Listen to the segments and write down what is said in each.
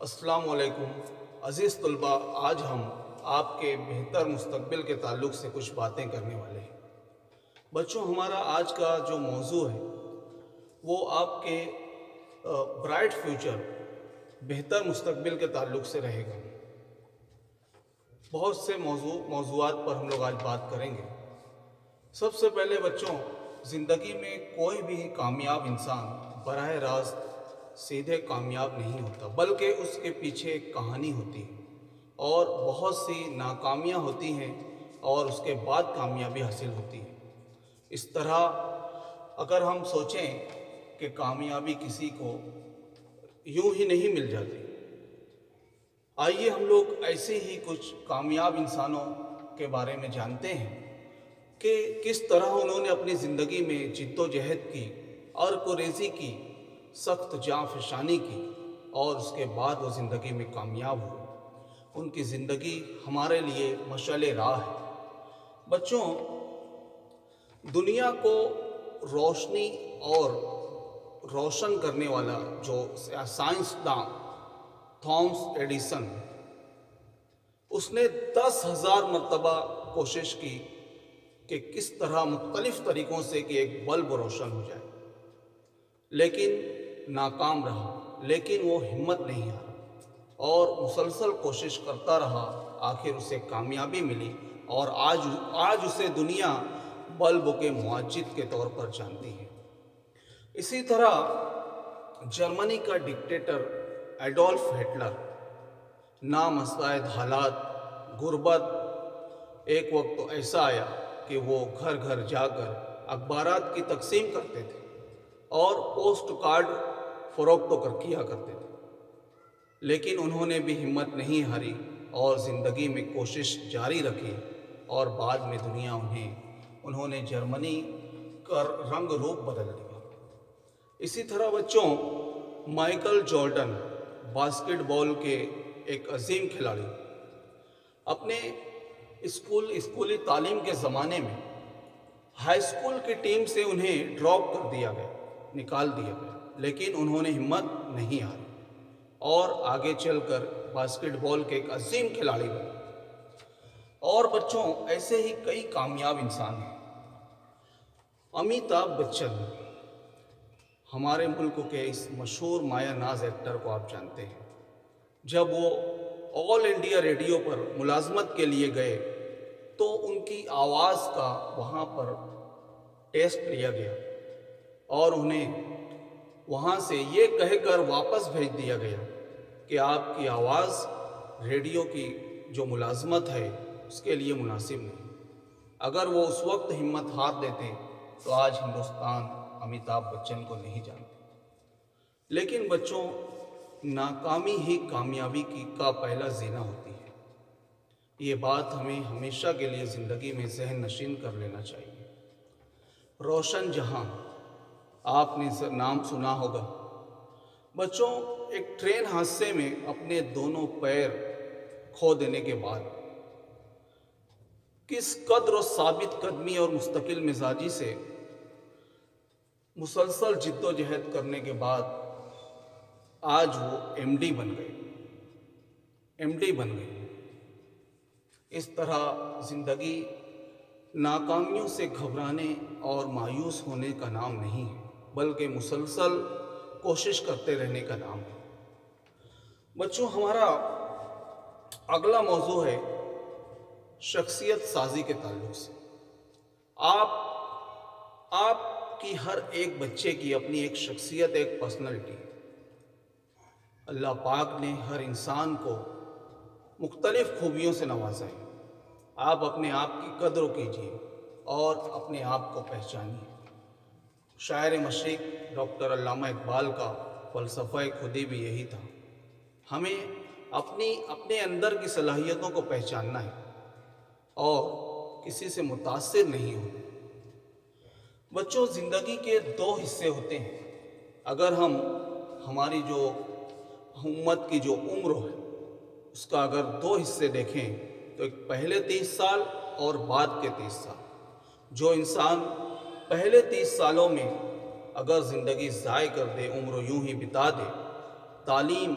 السلام علیکم عزیز طلباء، آج ہم آپ کے بہتر مستقبل کے تعلق سے کچھ باتیں کرنے والے ہیں۔ بچوں، ہمارا آج کا جو موضوع ہے وہ آپ کے برائٹ فیوچر، بہتر مستقبل کے تعلق سے رہے گا۔ بہت سے موضوعات پر ہم لوگ آج بات کریں گے۔ سب سے پہلے بچوں، زندگی میں کوئی بھی کامیاب انسان براہ راست سیدھے کامیاب نہیں ہوتا، بلکہ اس کے پیچھے ایک کہانی ہوتی ہے اور بہت سی ناکامیاں ہوتی ہیں اور اس کے بعد کامیابی حاصل ہوتی ہے۔ اس طرح اگر ہم سوچیں کہ کامیابی کسی کو یوں ہی نہیں مل جاتی، آئیے ہم لوگ ایسے ہی کچھ کامیاب انسانوں کے بارے میں جانتے ہیں کہ کس طرح انہوں نے اپنی زندگی میں جد و جہد کی اور کوریزی کی، سخت جاں فشانی کی اور اس کے بعد وہ زندگی میں کامیاب ہوئے۔ ان کی زندگی ہمارے لیے مشعل راہ ہے۔ بچوں، دنیا کو روشنی اور روشن کرنے والا جو سائنسداں تھامس ایڈیسن، اس نے 10,000 مرتبہ کوشش کی کہ کس طرح مختلف طریقوں سے کہ ایک بلب روشن ہو جائے، لیکن ناکام رہا۔ لیکن وہ ہمت نہیں ہارا اور مسلسل کوشش کرتا رہا۔ آخر اسے کامیابی ملی اور آج اسے دنیا بلب کے معجزہ کے طور پر جانتی ہے۔ اسی طرح جرمنی کا ڈکٹیٹر ایڈولف ہٹلر، نامساعد حالات، غربت، ایک وقت تو ایسا آیا کہ وہ گھر گھر جا کر اخبارات کی تقسیم کرتے تھے اور پوسٹ کارڈ فروخت کیا کرتے تھے، لیکن انہوں نے بھی ہمت نہیں ہاری اور زندگی میں کوشش جاری رکھی اور بعد میں دنیا انہوں نے جرمنی کا رنگ روپ بدل دیا۔ اسی طرح بچوں، مائیکل جارڈن، باسکٹ بال کے ایک عظیم کھلاڑی، اپنے اسکولی تعلیم کے زمانے میں ہائی اسکول کی ٹیم سے انہیں ڈراپ کر دیا گیا، نکال دیا گیا، لیکن انہوں نے ہمت نہیں ہاری اور آگے چل کر باسکٹ بال کے ایک عظیم کھلاڑی بنے۔ اور بچوں، ایسے ہی کئی کامیاب انسان ہیں۔ امیتابھ بچن، ہمارے ملک کے اس مشہور مایہ ناز ایکٹر کو آپ جانتے ہیں۔ جب وہ آل انڈیا ریڈیو پر ملازمت کے لیے گئے تو ان کی آواز کا وہاں پر ٹیسٹ لیا گیا اور انہیں وہاں سے یہ کہہ کر واپس بھیج دیا گیا کہ آپ کی آواز ریڈیو کی جو ملازمت ہے اس کے لیے مناسب نہیں۔ اگر وہ اس وقت ہمت ہار دیتے تو آج ہندوستان امیتابھ بچن کو نہیں جانتے۔ لیکن بچوں، ناکامی ہی کامیابی کا پہلا زینہ ہوتی ہے۔ یہ بات ہمیں ہمیشہ کے لیے زندگی میں ذہن نشین کر لینا چاہیے۔ روشن جہاں، آپ نے نام سنا ہوگا۔ بچوں، ایک ٹرین حادثے میں اپنے دونوں پیر کھو دینے کے بعد کس قدر و ثابت قدمی اور مستقل مزاجی سے مسلسل جد و جہد کرنے کے بعد آج وہ ایم ڈی بن گئے۔ اس طرح زندگی ناکامیوں سے گھبرانے اور مایوس ہونے کا نام نہیں ہے، بلکہ مسلسل کوشش کرتے رہنے کا نام ہے۔ بچوں، ہمارا اگلا موضوع ہے شخصیت سازی کے تعلق سے۔ آپ کی ہر ایک بچے کی اپنی ایک شخصیت، ایک پرسنالٹی ہے۔ اللہ پاک نے ہر انسان کو مختلف خوبیوں سے نوازا ہے۔ آپ اپنے آپ کی قدر کیجیے اور اپنے آپ کو پہچانیے۔ شاعر مشرق ڈاکٹر علامہ اقبال کا فلسفہ خودی بھی یہی تھا۔ ہمیں اپنے اندر کی صلاحیتوں کو پہچاننا ہے اور کسی سے متاثر نہیں ہونا۔ بچوں، زندگی کے 2 حصے ہوتے ہیں۔ اگر ہماری جو امت کی جو عمر ہے اس کا اگر 2 حصے دیکھیں تو ایک پہلے 30 سال اور بعد کے 30 سال۔ جو انسان پہلے 30 سالوں میں اگر زندگی ضائع کر دے، عمر یوں ہی بتا دے، تعلیم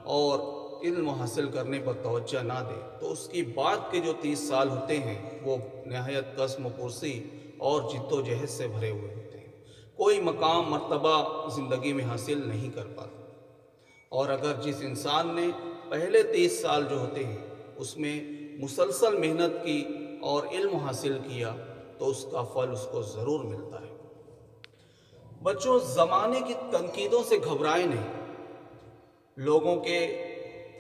اور علم حاصل کرنے پر توجہ نہ دے تو اس کی بعد کے جو 30 سال ہوتے ہیں وہ نہایت قسم و پرسی اور جد و جہد سے بھرے ہوئے ہوتے ہیں، کوئی مقام مرتبہ زندگی میں حاصل نہیں کر پاتا۔ اور اگر جس انسان نے پہلے 30 سال جو ہوتے ہیں اس میں مسلسل محنت کی اور علم حاصل کیا تو اس کا پھل اس کو ضرور ملتا ہے۔ بچوں، زمانے کی تنقیدوں سے گھبرائیں نہیں، لوگوں کے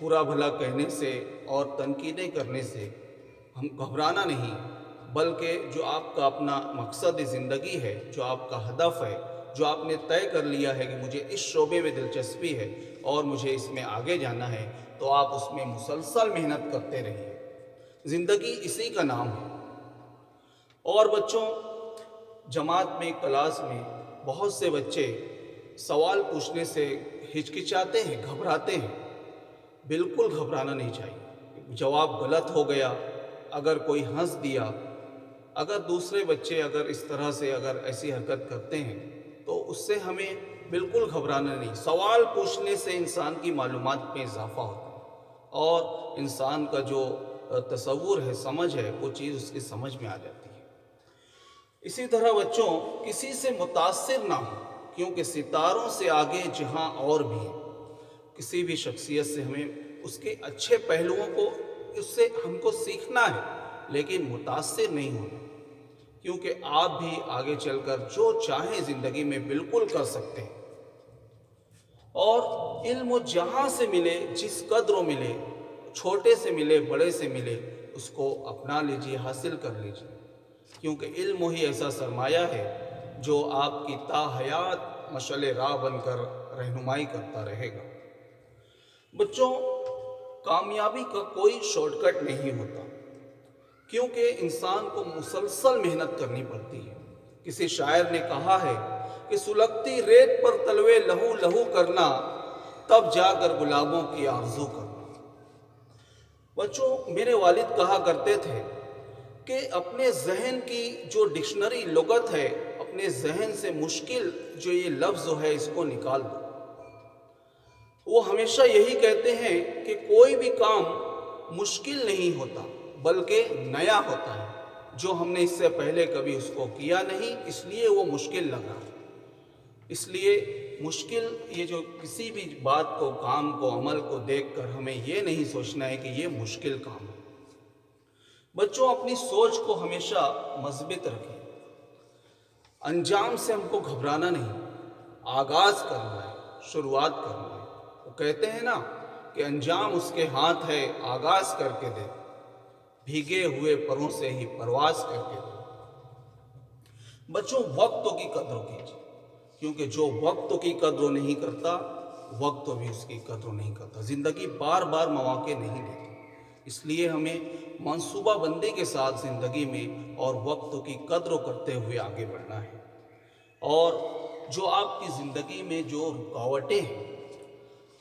برا بھلا کہنے سے اور تنقیدیں کرنے سے ہم گھبرانا نہیں، بلکہ جو آپ کا اپنا مقصد زندگی ہے، جو آپ کا ہدف ہے، جو آپ نے طے کر لیا ہے کہ مجھے اس شعبے میں دلچسپی ہے اور مجھے اس میں آگے جانا ہے، تو آپ اس میں مسلسل محنت کرتے رہیے۔ زندگی اسی کا نام ہے۔ اور بچوں، جماعت میں، کلاس میں بہت سے بچے سوال پوچھنے سے ہچکچاتے ہیں، گھبراتے ہیں۔ بالکل گھبرانا نہیں چاہیے۔ جواب غلط ہو گیا، اگر کوئی ہنس دیا، اگر دوسرے بچے اگر اس طرح سے اگر ایسی حرکت کرتے ہیں تو اس سے ہمیں بالکل گھبرانا نہیں۔ سوال پوچھنے سے انسان کی معلومات میں اضافہ ہوتا ہے اور انسان کا جو تصور ہے، سمجھ ہے، وہ چیز اس کی سمجھ میں آ جاتی ہے۔ اسی طرح بچوں، کسی سے متاثر نہ ہو، کیونکہ ستاروں سے آگے جہاں اور بھی ہے۔ کسی بھی شخصیت سے ہمیں اس کے اچھے پہلوؤں کو، اس سے ہم کو سیکھنا ہے، لیکن متاثر نہیں ہونا، کیونکہ آپ بھی آگے چل کر جو چاہیں زندگی میں بالکل کر سکتے ہیں۔ اور علم جہاں سے ملے، جس قدر ملے، چھوٹے سے ملے، بڑے سے ملے، اس کو اپنا لیجئے، حاصل کر لیجئے، کیونکہ علم ہی ایسا سرمایہ ہے جو آپ کی تا حیات مشعل راہ بن کر رہنمائی کرتا رہے گا۔ بچوں، کامیابی کا کوئی شارٹ کٹ نہیں ہوتا، کیونکہ انسان کو مسلسل محنت کرنی پڑتی ہے۔ کسی شاعر نے کہا ہے کہ سلگتی ریت پر تلوے لہو لہو کرنا، تب جا کر گلابوں کی آرزو کرنا۔ بچوں، میرے والد کہا کرتے تھے کہ اپنے ذہن کی جو ڈکشنری لغت ہے، اپنے ذہن سے مشکل جو یہ لفظ ہے اس کو نکال دو۔ وہ ہمیشہ یہی کہتے ہیں کہ کوئی بھی کام مشکل نہیں ہوتا بلکہ نیا ہوتا ہے، جو ہم نے اس سے پہلے کبھی اس کو کیا نہیں، اس لیے وہ مشکل لگ رہا ہے۔ اس لیے مشکل، یہ جو کسی بھی بات کو، کام کو، عمل کو دیکھ کر ہمیں یہ نہیں سوچنا ہے کہ یہ مشکل کام ہے۔ بچوں، اپنی سوچ کو ہمیشہ مثبت رکھیں۔ انجام سے ہم کو گھبرانا نہیں، آغاز کرنا ہے، شروعات کرنا ہے۔ وہ کہتے ہیں نا کہ انجام اس کے ہاتھ ہے، آغاز کر کے دے، بھیگے ہوئے پروں سے ہی پرواز کر کے دے۔ بچوں، وقت کی قدر کیجیے، کیونکہ جو وقت کی قدر نہیں کرتا، وقت بھی اس کی قدر نہیں کرتا۔ زندگی بار بار مواقع نہیں دیتی، اس لیے ہمیں منصوبہ بندی کے ساتھ زندگی میں اور وقت کی قدر کرتے ہوئے آگے بڑھنا ہے۔ اور جو آپ کی زندگی میں جو رکاوٹیں ہیں،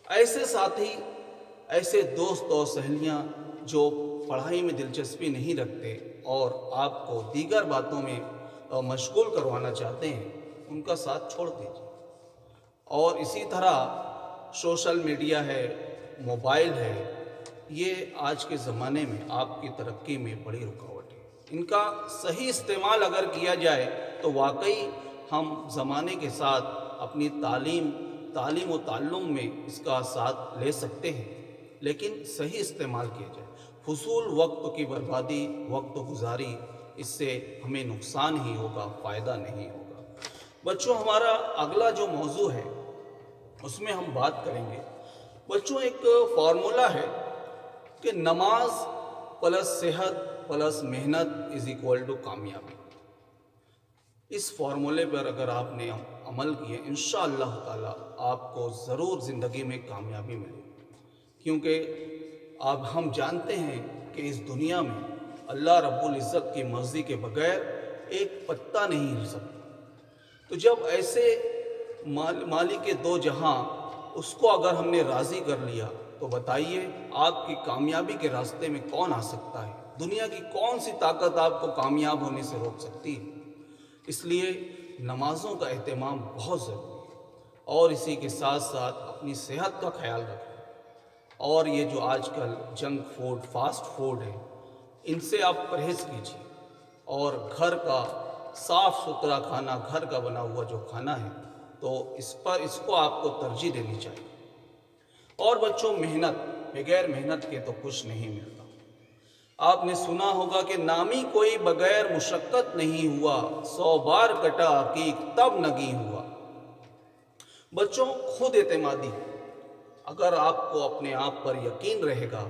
ایسے ساتھی، ایسے دوست اور سہیلیاں جو پڑھائی میں دلچسپی نہیں رکھتے اور آپ کو دیگر باتوں میں مشغول کروانا چاہتے ہیں، ان کا ساتھ چھوڑ دیجیے۔ اور اسی طرح سوشل میڈیا ہے، موبائل ہے، یہ آج کے زمانے میں آپ کی ترقی میں بڑی رکاوٹ ہے۔ ان کا صحیح استعمال اگر کیا جائے تو واقعی ہم زمانے کے ساتھ اپنی تعلیم و تعلم میں اس کا ساتھ لے سکتے ہیں، لیکن صحیح استعمال کیا جائے۔ فضول وقت کی بربادی، وقت گزاری، اس سے ہمیں نقصان ہی ہوگا، فائدہ نہیں ہوگا۔ بچوں، ہمارا اگلا جو موضوع ہے اس میں ہم بات کریں گے۔ بچوں، ایک فارمولا ہے کہ نماز پلس صحت پلس محنت از اکول ٹو کامیابی۔ اس فارمولے پر اگر آپ نے عمل کیا، انشاءاللہ تعالی آپ کو ضرور زندگی میں کامیابی ملے گی، کیونکہ اب ہم جانتے ہیں کہ اس دنیا میں اللہ رب العزت کی مرضی کے بغیر ایک پتا نہیں ہل سکتا۔ تو جب ایسے مالک کے دو جہاں، اس کو اگر ہم نے راضی کر لیا تو بتائیے آپ کی کامیابی کے راستے میں کون آ سکتا ہے؟ دنیا کی کون سی طاقت آپ کو کامیاب ہونے سے روک سکتی ہے؟ اس لیے نمازوں کا اہتمام بہت ضروری ہے، اور اسی کے ساتھ ساتھ اپنی صحت کا خیال رکھیں۔ اور یہ جو آج کل جنک فوڈ، فاسٹ فوڈ ہے، ان سے آپ پرہیز کیجیے، اور گھر کا صاف ستھرا کھانا، گھر کا بنا ہوا جو کھانا ہے، تو اس کو آپ کو ترجیح دینی چاہیے۔ اور بچوں، محنت، بغیر محنت کے تو کچھ نہیں ملتا۔ آپ نے سنا ہوگا کہ نامی کوئی بغیر مشقت نہیں ہوا، 100 بار کٹا عقیق تب نگیں ہوا۔ بچوں، خود اعتمادی، اگر آپ کو اپنے آپ پر یقین رہے گا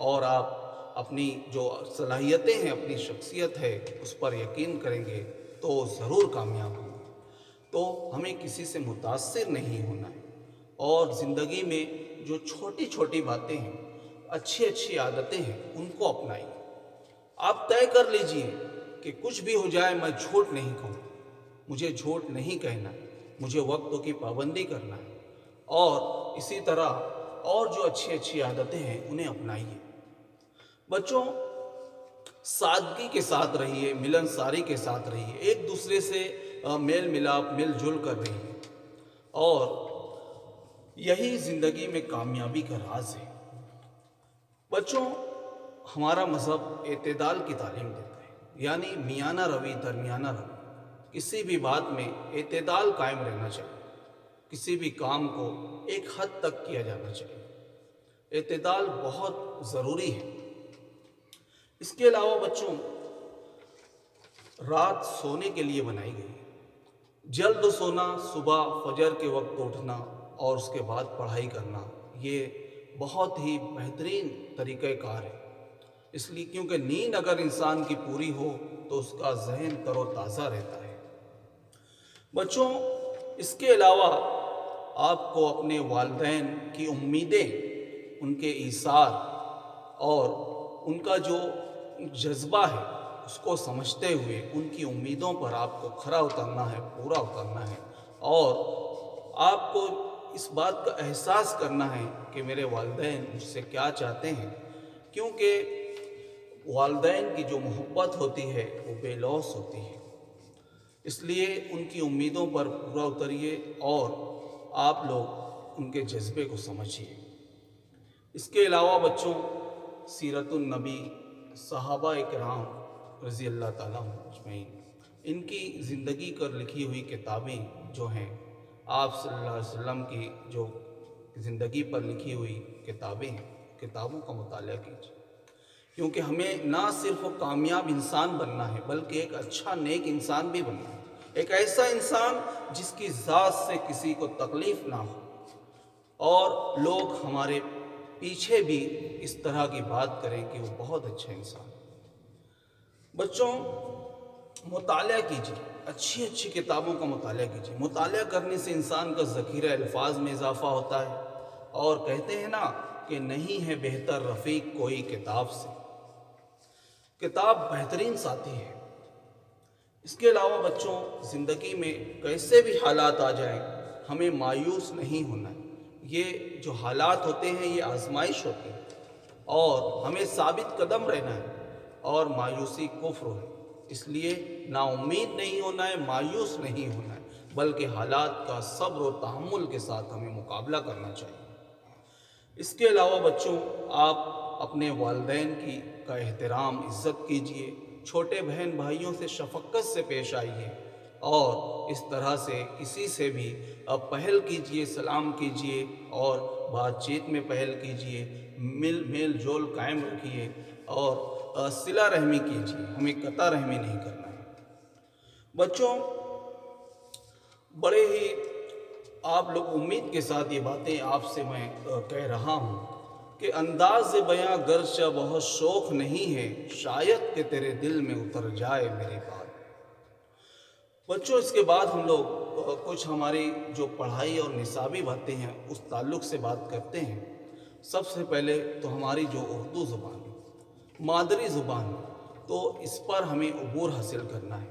اور آپ اپنی جو صلاحیتیں ہیں، اپنی شخصیت ہے، اس پر یقین کریں گے تو ضرور کامیاب ہوں گے۔ تو ہمیں کسی سے متاثر نہیں ہونا ہے، اور زندگی میں جو چھوٹی چھوٹی باتیں ہیں، اچھی اچھی عادتیں ہیں، ان کو اپنائیے۔ آپ طے کر لیجئے کہ کچھ بھی ہو جائے میں جھوٹ نہیں کہوں، مجھے جھوٹ نہیں کہنا ہے، مجھے وقت کی پابندی کرنا ہے، اور اسی طرح اور جو اچھی اچھی عادتیں ہیں انہیں اپنائیے۔ بچوں، سادگی کے ساتھ رہیے، ملنساری کے ساتھ رہیے، ایک دوسرے سے میل ملاپ، مل جل کر رہیے، اور یہی زندگی میں کامیابی کا راز ہے۔ بچوں، ہمارا مذہب اعتدال کی تعلیم دیتا ہے، یعنی میانہ روی، درمیانہ روی۔ کسی بھی بات میں اعتدال قائم رہنا چاہیے، کسی بھی کام کو ایک حد تک کیا جانا چاہیے۔ اعتدال بہت ضروری ہے۔ اس کے علاوہ بچوں، رات سونے کے لیے بنائی گئی ہے۔ جلد سونا، صبح فجر کے وقت اٹھنا اور اس کے بعد پڑھائی کرنا، یہ بہت ہی بہترین طریقہ کار ہے۔ اس لیے کیونکہ نیند اگر انسان کی پوری ہو تو اس کا ذہن تر و تازہ رہتا ہے۔ بچوں، اس کے علاوہ آپ کو اپنے والدین کی امیدیں، ان کے ایثار اور ان کا جو جذبہ ہے، اس کو سمجھتے ہوئے ان کی امیدوں پر آپ کو کھرا اترنا ہے، پورا اترنا ہے، اور آپ کو اس بات کا احساس کرنا ہے کہ میرے والدین مجھ سے کیا چاہتے ہیں، کیونکہ والدین کی جو محبت ہوتی ہے وہ بے لوث ہوتی ہے۔ اس لیے ان کی امیدوں پر پورا اتریے اور آپ لوگ ان کے جذبے کو سمجھیے۔ اس کے علاوہ بچوں، سیرت النبی، صحابہ کرام رضی اللہ تعالیٰ اجمعین، ان کی زندگی پر لکھی ہوئی کتابیں جو ہیں، آپ صلی اللہ علیہ وسلم کی جو زندگی پر لکھی ہوئی کتابیں ہیں، کتابوں کا مطالعہ کیجیے، کیونکہ ہمیں نہ صرف کامیاب انسان بننا ہے بلکہ ایک اچھا نیک انسان بھی بننا ہے، ایک ایسا انسان جس کی ذات سے کسی کو تکلیف نہ ہو، اور لوگ ہمارے پیچھے بھی اس طرح کی بات کریں کہ وہ بہت اچھا انسان ہے۔ بچوں، مطالعہ کیجیے، اچھی اچھی کتابوں کا مطالعہ کیجیے۔ مطالعہ کرنے سے انسان کا ذخیرہ الفاظ میں اضافہ ہوتا ہے، اور کہتے ہیں نا کہ نہیں ہے بہتر رفیق کوئی کتاب سے۔ کتاب بہترین ساتھی ہے۔ اس کے علاوہ بچوں، زندگی میں کیسے بھی حالات آ جائیں، ہمیں مایوس نہیں ہونا ہے۔ یہ جو حالات ہوتے ہیں یہ آزمائش ہوتی ہے، اور ہمیں ثابت قدم رہنا ہے، اور مایوسی کفر ہے۔ اس لیے نا امید نہیں ہونا ہے، مایوس نہیں ہونا ہے، بلکہ حالات کا صبر و تحمل کے ساتھ ہمیں مقابلہ کرنا چاہیے۔ اس کے علاوہ بچوں، آپ اپنے والدین کا احترام، عزت کیجیے، چھوٹے بہن بھائیوں سے شفقت سے پیش آئیے، اور اس طرح سے کسی سے بھی پہل کیجیے، سلام کیجیے، اور بات چیت میں پہل کیجیے، میل جول قائم رکھیے، اور صلہ رحمی کیجیے، ہمیں قطع رحمی نہیں کرنا ہے۔ بچوں، بڑے ہی آپ لوگ امید کے ساتھ یہ باتیں آپ سے میں کہہ رہا ہوں کہ انداز بیاں گرچہ بہت شوق نہیں ہے، شاید کہ تیرے دل میں اتر جائے میری بات۔ بچوں، اس کے بعد ہم لوگ کچھ ہماری جو پڑھائی اور نصابی باتیں ہیں اس تعلق سے بات کرتے ہیں۔ سب سے پہلے تو ہماری جو اردو زبان ہے، مادری زبان، تو اس پر ہمیں عبور حاصل کرنا ہے،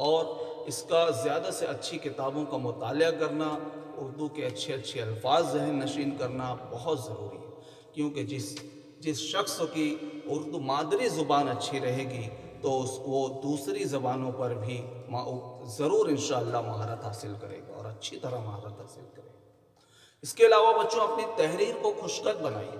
اور اس کا زیادہ سے اچھی کتابوں کا مطالعہ کرنا، اردو کے اچھے اچھے الفاظ ذہن نشین کرنا بہت ضروری ہے، کیونکہ جس شخص کی اردو مادری زبان اچھی رہے گی تو وہ دوسری زبانوں پر بھی ضرور انشاءاللہ مہارت حاصل کرے گا، اور اچھی طرح مہارت حاصل کرے گا۔ اس کے علاوہ بچوں، اپنی تحریر کو خوشخط بنائیے،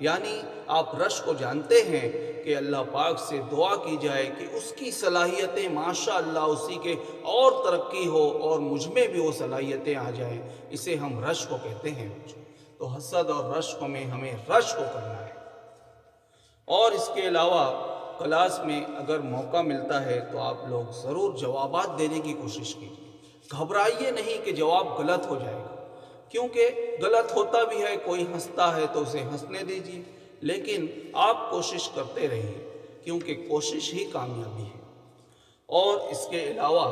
یعنی آپ رش کو جانتے ہیں کہ اللہ پاک سے دعا کی جائے کہ اس کی صلاحیتیں ماشاءاللہ اسی کے اور ترقی ہو اور مجھ میں بھی وہ صلاحیتیں آ جائیں، اسے ہم رش کو کہتے ہیں۔ تو حسد اور رش کو میں ہمیں رش کو کرنا ہے۔ اور اس کے علاوہ کلاس میں اگر موقع ملتا ہے تو آپ لوگ ضرور جوابات دینے کی کوشش کیجیے، گھبرائیے نہیں کہ جواب غلط ہو جائے گا، کیونکہ غلط ہوتا بھی ہے، کوئی ہنستا ہے تو اسے ہنسنے دیجیے، لیکن آپ کوشش کرتے رہیے، کیونکہ کوشش ہی کامیابی ہے۔ اور اس کے علاوہ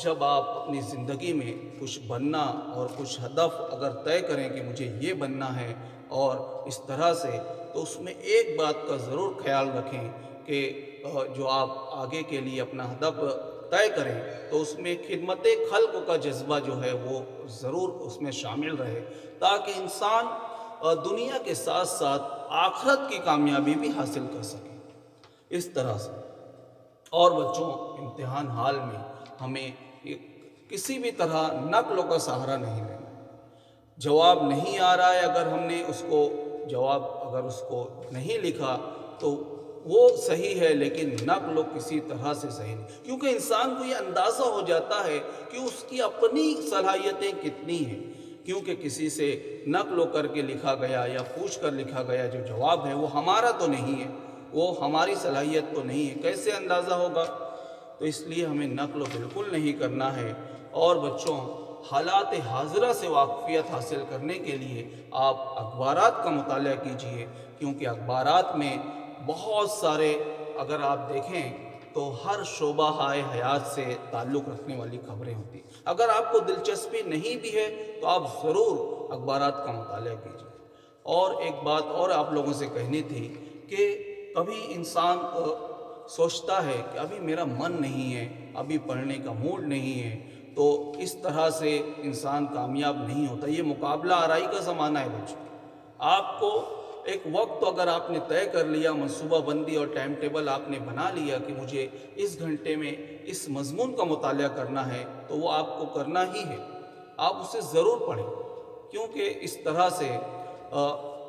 جب آپ اپنی زندگی میں کچھ بننا اور کچھ ہدف اگر طے کریں کہ مجھے یہ بننا ہے اور اس طرح سے، تو اس میں ایک بات کا ضرور خیال رکھیں کہ جو آپ آگے کے لیے اپنا ہدف طے کریں تو اس میں خدمت خلق کا جذبہ جو ہے وہ ضرور اس میں شامل رہے، تاکہ انسان دنیا کے ساتھ ساتھ آخرت کی کامیابی بھی حاصل کر سکے۔ اس طرح سے اور بچوں، امتحان حال میں ہمیں کسی بھی طرح نقل کا سہارا نہیں لینا۔ جواب نہیں آ رہا ہے، اگر ہم نے اس کو جواب اگر اس کو نہیں لکھا تو وہ صحیح ہے، لیکن نقل کسی طرح سے صحیح نہیں، کیونکہ انسان کو یہ اندازہ ہو جاتا ہے کہ اس کی اپنی صلاحیتیں کتنی ہیں، کیونکہ کسی سے نقل کر کے لکھا گیا یا پوچھ کر لکھا گیا جو جواب ہے وہ ہمارا تو نہیں ہے، وہ ہماری صلاحیت تو نہیں ہے، کیسے اندازہ ہوگا؟ تو اس لیے ہمیں نقل بالکل نہیں کرنا ہے۔ اور بچوں، حالات حاضرہ سے واقفیت حاصل کرنے کے لیے آپ اخبارات کا مطالعہ کیجیے، کیونکہ اخبارات میں بہت سارے اگر آپ دیکھیں تو ہر شعبہ حیات سے تعلق رکھنے والی خبریں ہوتی ہیں۔ اگر آپ کو دلچسپی نہیں بھی ہے تو آپ ضرور اخبارات کا مطالعہ کیجیے۔ اور ایک بات اور آپ لوگوں سے کہنی تھی کہ کبھی انسان سوچتا ہے کہ ابھی میرا من نہیں ہے، ابھی پڑھنے کا موڈ نہیں ہے، تو اس طرح سے انسان کامیاب نہیں ہوتا۔ یہ مقابلہ آرائی کا زمانہ ہے بچوں۔ آپ کو ایک وقت اگر آپ نے طے کر لیا، منصوبہ بندی اور ٹائم ٹیبل آپ نے بنا لیا کہ مجھے اس گھنٹے میں اس مضمون کا مطالعہ کرنا ہے، تو وہ آپ کو کرنا ہی ہے، آپ اسے ضرور پڑھیں، کیونکہ اس طرح سے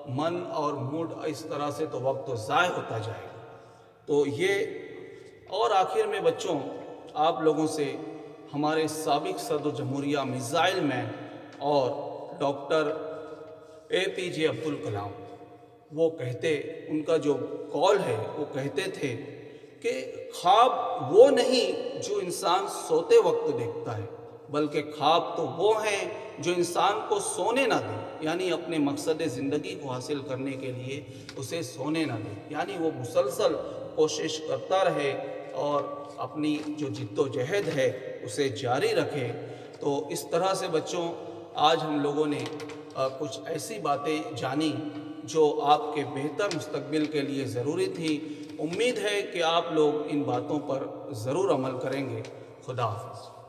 من اور موڈ اس طرح سے تو وقت تو ضائع ہوتا جائے گا۔ تو یہ اور آخر میں بچوں آپ لوگوں سے ہمارے سابق صدر جمہوریہ میزائل مین اور ڈاکٹر APJ عبد الکلام، وہ کہتے، ان کا جو قول ہے وہ کہتے تھے کہ خواب وہ نہیں جو انسان سوتے وقت دیکھتا ہے، بلکہ خواب تو وہ ہیں جو انسان کو سونے نہ دیں، یعنی اپنے مقصد زندگی کو حاصل کرنے کے لیے اسے سونے نہ دیں، یعنی وہ مسلسل کوشش کرتا رہے اور اپنی جو جد و جہد ہے اسے جاری رکھے۔ تو اس طرح سے بچوں آج ہم لوگوں نے کچھ ایسی باتیں جانی جو آپ کے بہتر مستقبل کے لیے ضروری تھی۔ امید ہے کہ آپ لوگ ان باتوں پر ضرور عمل کریں گے۔ خدا حافظ۔